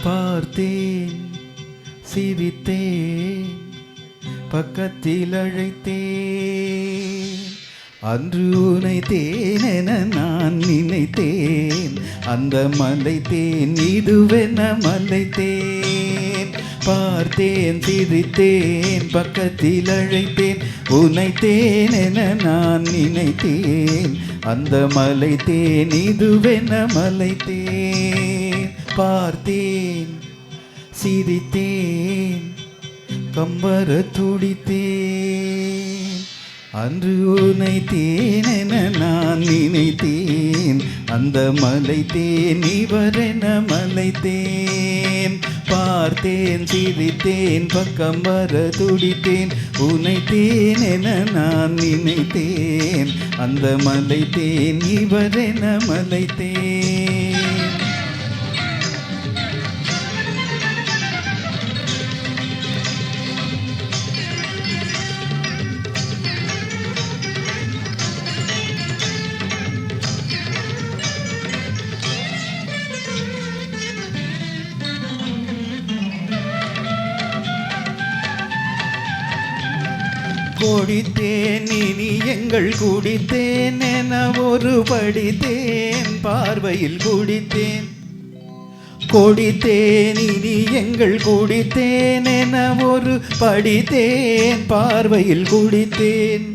பார்த்தேன், சிரித்தேன், பக்கத்தில் அழைத்தேன். அன்று உனை தேனென நான் நினைத்தேன், அந்த மலை தேன் இதுவென மலைத்தேன். பார்த்தேன், சிரித்தேன், பக்கத்தில் அழைத்தேன், உனை தேனென நான் நினைத்தேன், அந்த மலை தேன் இதுவென மலைத்தேன். பார்த்தேன், சிரித்தேன், கம்பர துடித்தேன். அன்று உனை தேனென நான் நினைத்தேன், அந்த மலை தேன் இவரென மலைத்தேன். பார்த்தேன், சிரித்தேன், பக்கம் வர துடித்தேன், உனை தேனென நான் நினைத்தேன், அந்த மலை தேன் இவரென மலைத்தேன். கொடித்தேன் இனி எங்கள் குடித்தேன் என ஒரு படித்தேன், பார்வையில் குடித்தேன். கொடித்தேன் இனி எங்கள் குடித்தேன் என ஒரு படித்தேன், பார்வையில் குடித்தேன்.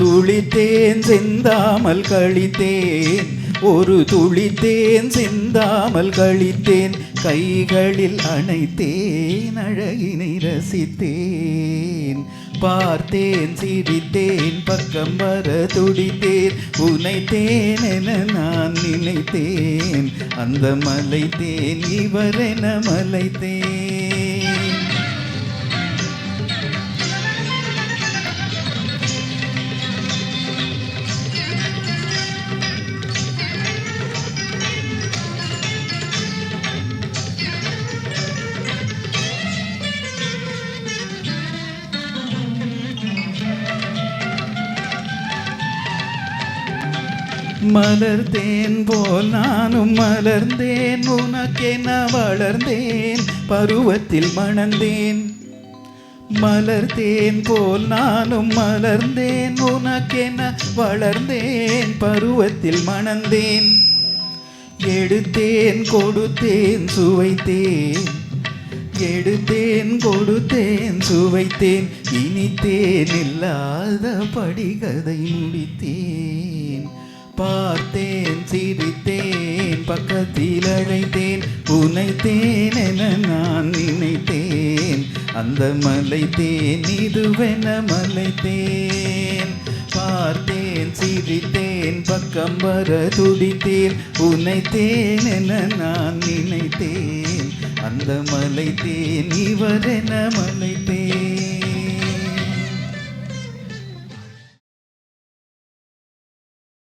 துளித்தேன், சிந்தாமல் கழித்தேன், ஒரு துளித்தேன், சிந்தாமல் கழித்தேன். கைகளில் அணைத்தேன், அழகினை ரசித்தேன். பார்த்தேன், சிரித்தேன், பக்கம் வர துடித்தேன், உனை தேனென நான் நினைத்தேன், அந்த மலை தேன் இவரென மலைத்தேன். மலர்ந்தேன் போல் நானும் மலர்ந்தேன், உனக்கென வளர்ந்தேன், பருவத்தில் மணந்தேன். மலர்ந்தேன் போல் நானும் மலர்ந்தேன், உனக்கென வளர்ந்தேன், பருவத்தில் மணந்தேன். எடுத்தேன், கொடுத்தேன், சுவைத்தேன், எடுத்தேன், கொடுத்தேன், சுவைத்தேன். இனித்தேன், இல்லாத படிகதை முடித்தேன். பார்த்தேன், சிரித்தேன், பக்கத்தில் அழைத்தேன், உனை தேனென நான் நினைத்தேன், அந்த மலை தேன் இதுவென மலைத்தேன். பார்த்தேன், சிரித்தேன், பக்கம் வர துடித்தேன், உனை தேனென நான் நினைத்தேன், அந்த மலை தேன் இவரென மலைத்தேன்.